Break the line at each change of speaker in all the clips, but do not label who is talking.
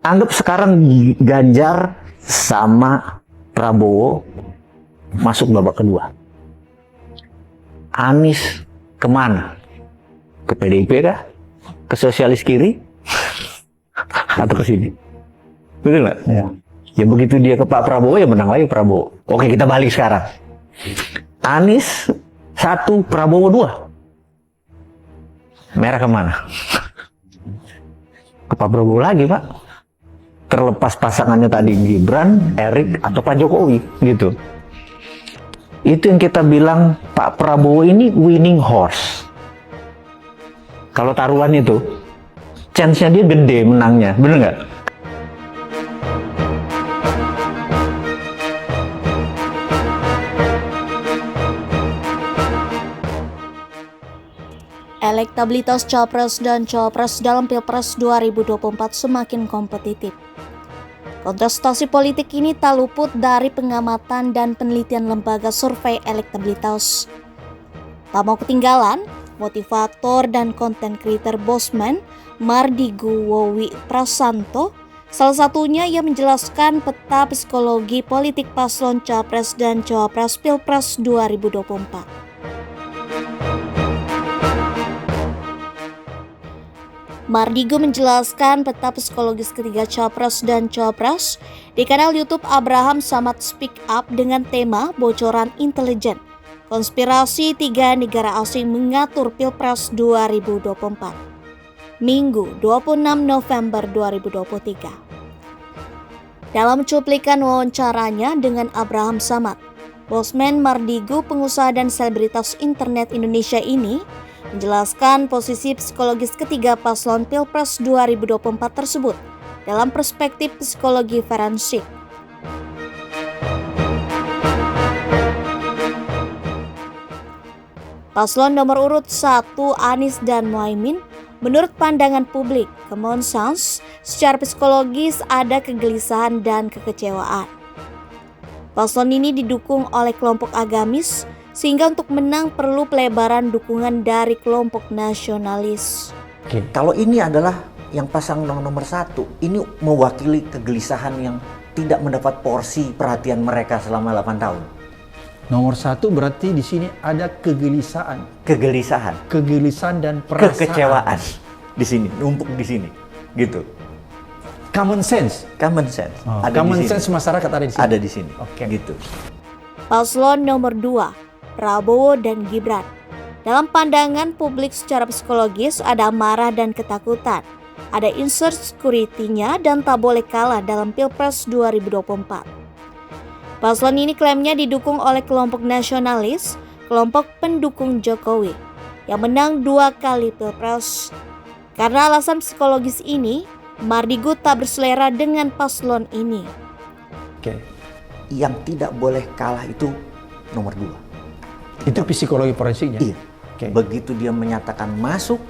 Anggap sekarang Ganjar sama Prabowo masuk babak kedua. Anies kemana? Ke PDIP kah? Ke sosialis kiri? Atau ke sini? Betul nggak? Ya. Ya begitu dia ke Pak Prabowo, ya menang lagi Prabowo. Oke, kita balik sekarang. Anies 1, Prabowo 2. Merah kemana? Ke Pak Prabowo lagi, Pak. Terlepas pasangannya tadi Gibran, Erik, atau Pak Jokowi, gitu. Itu yang kita bilang Pak Prabowo ini winning horse. Kalau taruhan itu, chance-nya dia gede menangnya, bener nggak?
Elektabilitas Capres dan Cawapres dalam Pilpres 2024 semakin kompetitif. Kontestasi politik ini tak luput dari pengamatan dan penelitian lembaga survei elektabilitas. Tak mau ketinggalan, motivator dan konten creator Bosman, Mardigu Wowi Prasanto, salah satunya yang menjelaskan peta psikologi politik paslon Capres dan Cawapres Pilpres 2024. Mardigu menjelaskan peta psikologis ketiga Capres dan Cawapres di kanal YouTube Abraham Samad Speak Up dengan tema Bocoran Intelijen, Konspirasi 3 Negara Asing Mengatur Pilpres 2024, Minggu 26 November 2023. Dalam cuplikan wawancaranya dengan Abraham Samad, Bosman Mardigu, pengusaha dan selebritas internet Indonesia ini, menjelaskan posisi psikologis ketiga paslon Pilpres 2024 tersebut dalam perspektif psikologi forensik. Paslon nomor urut 1 Anies dan Muhaimin, menurut pandangan publik, common sense, secara psikologis ada kegelisahan dan kekecewaan. Paslon ini didukung oleh kelompok agamis, sehingga untuk menang perlu pelebaran dukungan dari kelompok nasionalis.
Oke, kalau ini adalah yang pasang nomor 1, ini mewakili kegelisahan yang tidak mendapat porsi perhatian mereka selama 8 tahun.
Nomor 1 berarti di sini ada kegelisahan.
Kegelisahan
Dan perasaan.
kekecewaan di sini, numpuk di sini, gitu.
Common sense.
Ada
Common
di sini.
sense masyarakat ada di sini.
Ada di sini.
Oke.
Gitu.
Paslon nomor 2 Prabowo dan Gibran. Dalam pandangan publik secara psikologis ada amarah dan ketakutan, ada insecurity-nya dan tak boleh kalah dalam Pilpres 2024. Paslon ini klaimnya didukung oleh kelompok nasionalis, kelompok pendukung Jokowi, yang menang 2 kali Pilpres. Karena alasan psikologis ini, Mardigu tak berselera dengan paslon ini.
Oke.
Yang tidak boleh kalah itu nomor 2.
Itu psikologi forensiknya.
Iya.
Oke.
Begitu dia menyatakan masuk,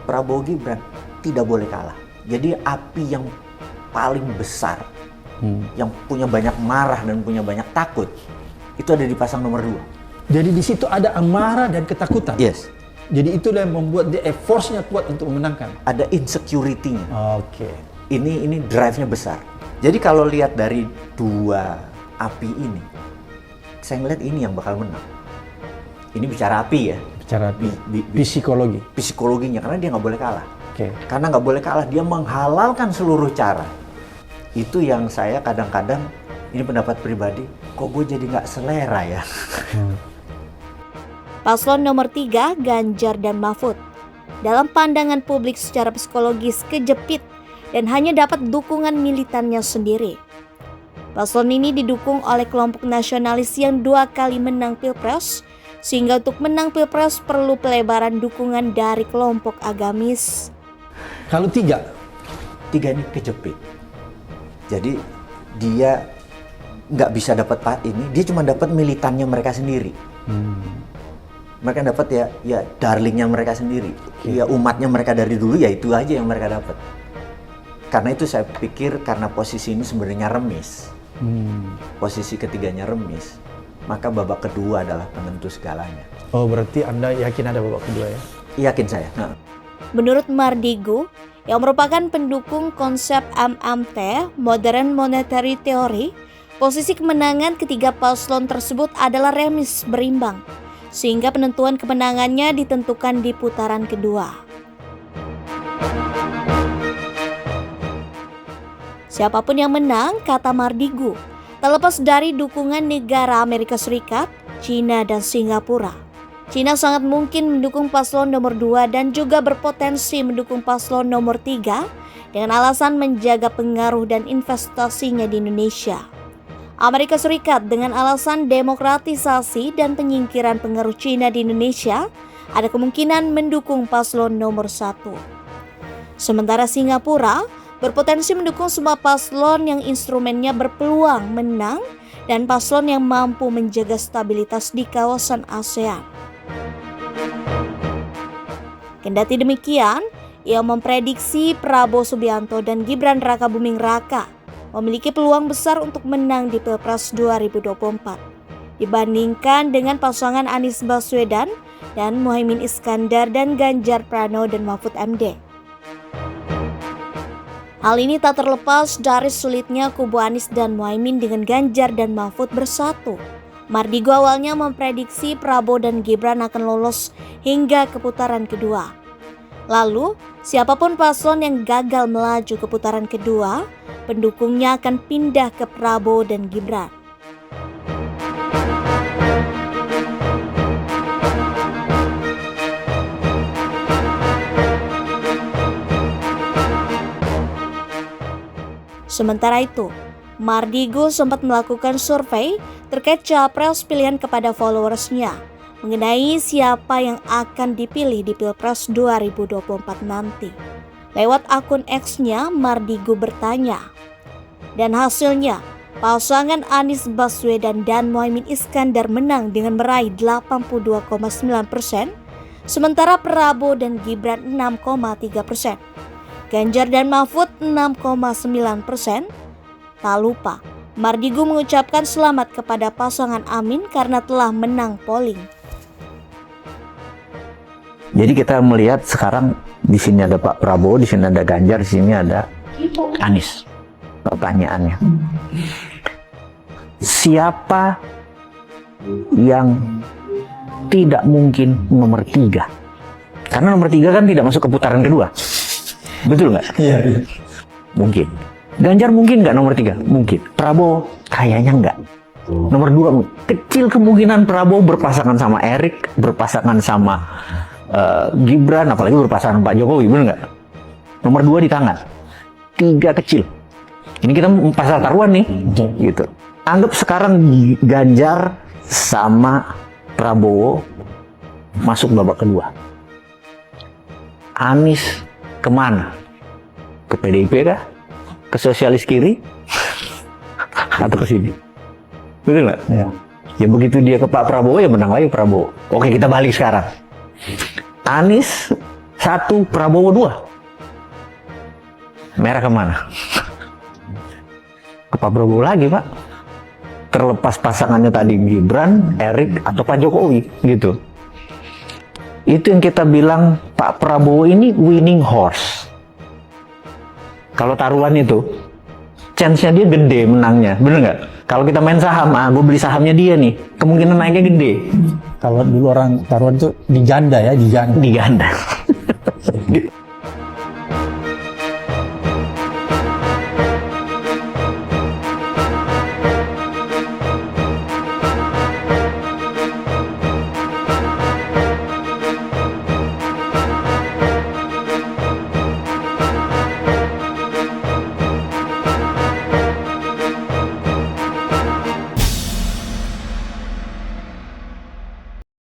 Prabowo Gibran tidak boleh kalah. Jadi api yang paling besar, yang punya banyak marah dan punya banyak takut, itu ada di pasang nomor 2.
Jadi di situ ada amarah dan ketakutan.
Yes.
Jadi itulah yang membuat dia force-nya kuat untuk memenangkan.
Ada insecurity-nya.
Oke.
Ini drive-nya besar. Jadi kalau lihat dari 2 api ini, saya ngeliat ini yang bakal menang. Ini bicara api ya.
Bicara psikologi.
Psikologinya, karena dia nggak boleh kalah.
Oke.
Karena nggak boleh kalah, dia menghalalkan seluruh cara. Itu yang saya kadang-kadang, ini pendapat pribadi, kok gue jadi nggak selera ya.
Paslon nomor 3 Ganjar dan Mahfud. Dalam pandangan publik secara psikologis kejepit dan hanya dapat dukungan militannya sendiri. Paslon ini didukung oleh kelompok nasionalis yang 2 kali menang Pilpres, sehingga untuk menang Pilpres perlu pelebaran dukungan dari kelompok agamis.
Kalau 3
ini kejepit. Jadi dia nggak bisa dapat ini, dia cuma dapat militannya mereka sendiri. Mereka dapat ya darlingnya mereka sendiri. Ya umatnya mereka dari dulu, ya itu aja yang mereka dapat. Karena itu saya pikir karena posisi ini sebenarnya remis. Posisi ketiganya remis, maka babak kedua adalah penentu segalanya.
Oh, berarti Anda yakin ada babak kedua ya?
Yakin saya.
Menurut Mardigu, yang merupakan pendukung konsep MMT, Modern Monetary Theory. Posisi kemenangan ketiga paslon tersebut adalah remis berimbang, sehingga penentuan kemenangannya ditentukan di putaran kedua. Siapapun yang menang, kata Mardigu, terlepas dari dukungan negara Amerika Serikat, China, dan Singapura. China sangat mungkin mendukung paslon nomor 2 dan juga berpotensi mendukung paslon nomor 3 dengan alasan menjaga pengaruh dan investasinya di Indonesia. Amerika Serikat dengan alasan demokratisasi dan penyingkiran pengaruh China di Indonesia ada kemungkinan mendukung paslon nomor 1. Sementara Singapura berpotensi mendukung semua paslon yang instrumennya berpeluang menang dan paslon yang mampu menjaga stabilitas di kawasan ASEAN. Kendati demikian, ia memprediksi Prabowo Subianto dan Gibran Rakabuming Raka memiliki peluang besar untuk menang di Pilpres 2024 dibandingkan dengan pasangan Anies Baswedan dan Muhaimin Iskandar dan Ganjar Pranowo dan Mahfud MD. Hal ini tak terlepas dari sulitnya kubu Anies dan Muhaimin dengan Ganjar dan Mahfud bersatu. Mardigu awalnya memprediksi Prabowo dan Gibran akan lolos hingga ke putaran kedua. Lalu, siapapun paslon yang gagal melaju ke putaran kedua, pendukungnya akan pindah ke Prabowo dan Gibran. Sementara itu, Mardigu sempat melakukan survei terkait capres pilihan kepada followersnya mengenai siapa yang akan dipilih di Pilpres 2024 nanti. Lewat akun X-nya, Mardigu bertanya. Dan hasilnya, pasangan Anies Baswedan dan Muhaimin Iskandar menang dengan meraih 82,9%, sementara Prabowo dan Gibran 6,3%. Ganjar dan Mahfud 6,9%. Tak lupa, Mardigu mengucapkan selamat kepada pasangan Amin karena telah menang polling.
Jadi kita melihat sekarang di sini ada Pak Prabowo, di sini ada Ganjar, di sini ada Anies. Pertanyaannya, siapa yang tidak mungkin nomor 3? Karena nomor 3 kan tidak masuk ke putaran kedua. Betul nggak?
Iya.
Mungkin. Ganjar mungkin nggak nomor 3? Mungkin. Prabowo kayaknya nggak. Nomor 2, kecil kemungkinan Prabowo berpasangan sama Erik, berpasangan sama Gibran, apalagi berpasangan Pak Jokowi, bener nggak? Nomor 2 di tangan. 3 kecil. Ini kita pasal taruhan nih, gitu. Anggap sekarang Ganjar sama Prabowo masuk babak kedua. Anies kemana? Ke PDIP kah? Ke sosialis kiri? Atau ke sini? Betul nggak?
Ya.
Ya begitu dia ke Pak Prabowo, ya menang lagi Prabowo. Oke, kita balik sekarang. Anies 1, Prabowo 2. Merah kemana? Ke Pak Prabowo lagi, Pak. Terlepas pasangannya tadi Gibran, Erik, atau Pak Jokowi, gitu. Itu yang kita bilang Pak Prabowo ini winning horse. Kalau taruhan itu, chance-nya dia gede menangnya, bener nggak? Kalau kita main saham, gue beli sahamnya dia nih, kemungkinan naiknya gede.
Kalau dulu orang taruhan tuh di janda ya, di janda.
Di ganda.